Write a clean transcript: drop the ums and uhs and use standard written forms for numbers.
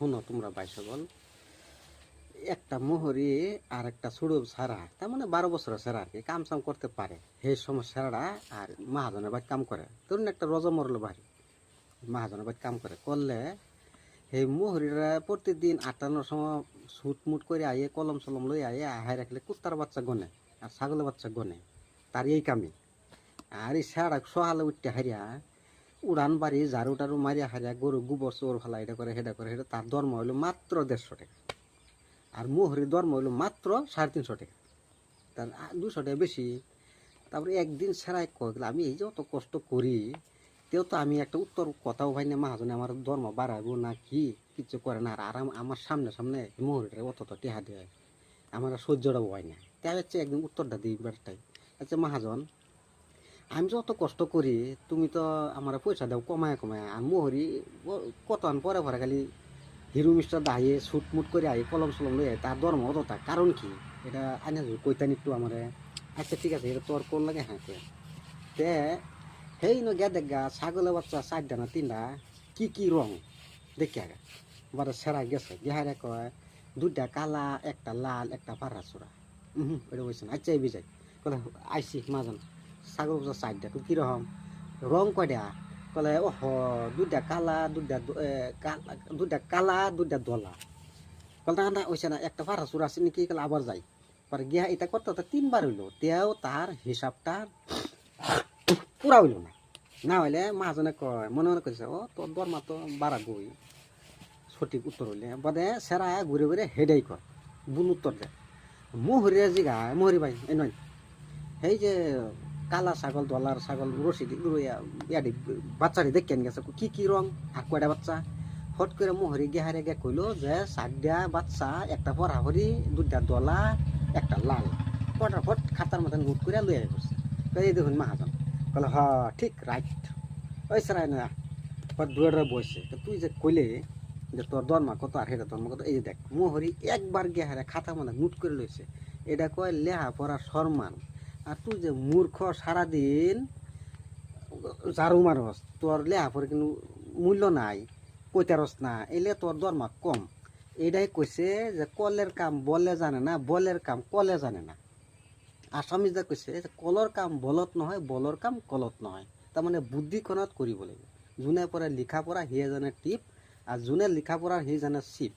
শুনো তোমরা ভাই সকল, একটা মোহরি আর একটা ছোড়ো ছাড়া, তার মানে 12 বছরের ছাড়া আর কি কাম চাম করতে পারে। সেই সময় ছাড়া আর মাহাজনের বাড়ি কাম করে। ধরুন একটা রজা মরলো বাড়ি, মাহাজনের বাড়ি কাম করে করলে সেই মোহরিরা প্রতিদিন 8টার সময় ছুটমুট করে আইয়ে কলম সলম লই আইয়ে আহাই রাখলে কুত্তার বাচ্চা গনে আর ছাগলের বাচ্চা গনে, তার এই কামে। আর এই ছাড়া সহালে উঠতে হারিয়া উড়ান বাড়ি ঝাড়ু টাড়ু মারিয়া হারিয়া গরু গোবর চোর ফেলা এটা করে সেটা তার ধর্ম হইলো মাত্র 150 টাকা। আর মোহরির ধর্ম হইলো মাত্র 350 টাকা, তার 200 টাকা বেশি। তারপরে একদিন সেরাই কইল আমি এই যে অত কষ্ট করি, তেও তো আমি একটা উত্তর কথাও ভাই না, মাহাজনে আমার ধর্ম বাড়াবো না কি কিছু করে না। আর আমার সামনে সামনে মোহরিটা অত টেহা দেয়, আমার সহ্যটাও হয় না। তাই হচ্ছে একদিন উত্তরটা দিই বেড়াটাই, আচ্ছা মহাজন আমি যত কষ্ট করি তুমি তো আমার পয়সা দাও কমায় কমায়, আর মোহরি কত আন পরে পরে খালি হিরো মিস্টার দাঁড়িয়ে ছুটমুট করে আই কলম সলম লই তার ধর্ম অতটা কারণ কি এটা আনে কইতান একটু আমারে। আচ্ছা ঠিক আছে, এটা তোর কোন লাগে হ্যাঁ তে সেই ন গে দেখ গা ছাগলের বাচ্চা 4টা না 3টা কি রং দেখি আগে বারে সেরা গেছে গেহারে কয় 2টা কালা, একটা লাল, একটা পাড়া চোরা। এটা বলছেন আচ্ছা এই বিজাই কলে আইসি মাজন ছাগল বাচ্চা 4টা তো কিরকম রং কয়টা, কলে ওহ 2টা কালা, 2টা কালা 2টা দলা। কল না ওইছে না একটা পাড়া চোরা আছে নাকি, কলে আবার যাই পরে গিয়া এটা করতে 3বার হইলো, তেও তার হিসাবটা পুরা হইল না। না হইলে মাহাজনে কয় মনে মনে করছে ও তোর দরমা তো বাড়াবই, সঠিক উত্তর হইলে বাদে সেরা ঘুরে ঘুরে হেডেই কয় ভুল উত্তর দেয়। মোহরিয়া জিগায় মোহরি ভাই এই নয় সেই যে কালা ছাগল দলার ছাগল রশি ইয়াদি বাচ্চাটি দেখেন গেছে কি রং আর কয়টা বাচ্চা। হট করে মোহরি গেহারে গে কইলো যে 4টা বাচ্চা, একটা পরাহরি, 2টা দলা, একটা লাল। ফটাফট খাতার মতন গুট করে লইয়া করছে। এই দেখুন মাহাজন কলে হ ঠিক রাইট ওই সারাই না দুয়ারে বসে তুই যে কইলে যে তোর দরমা কত আর হেটা দরমা কত, এই যে দেখ মোহরি একবার গেহারে খাতা মানে নোট করে লইছে, এটা কয় লেহা পড়ার সম্মান। আর তুই যে মূর্খ সারাদিন ঝাড়ু মারস, তোর লেহা পরে কিন্তু মূল্য নাই, কইতারস না, এলে তোর দরমা কম। এটাই কইছে যে কলের কাম বলে জানে না, বলের কাম কলে জানে না। আসামিজা কইছে কলর কাম বলত নহয়, বলর কাম কলত নহয়। তার মানে বুদ্ধি কণত কৰিব লাগিব। যোনে পরে লিখা পড়া সিয়ে জানে টিপ, আর যোনে লিখা পড়া সি জানে চিপ।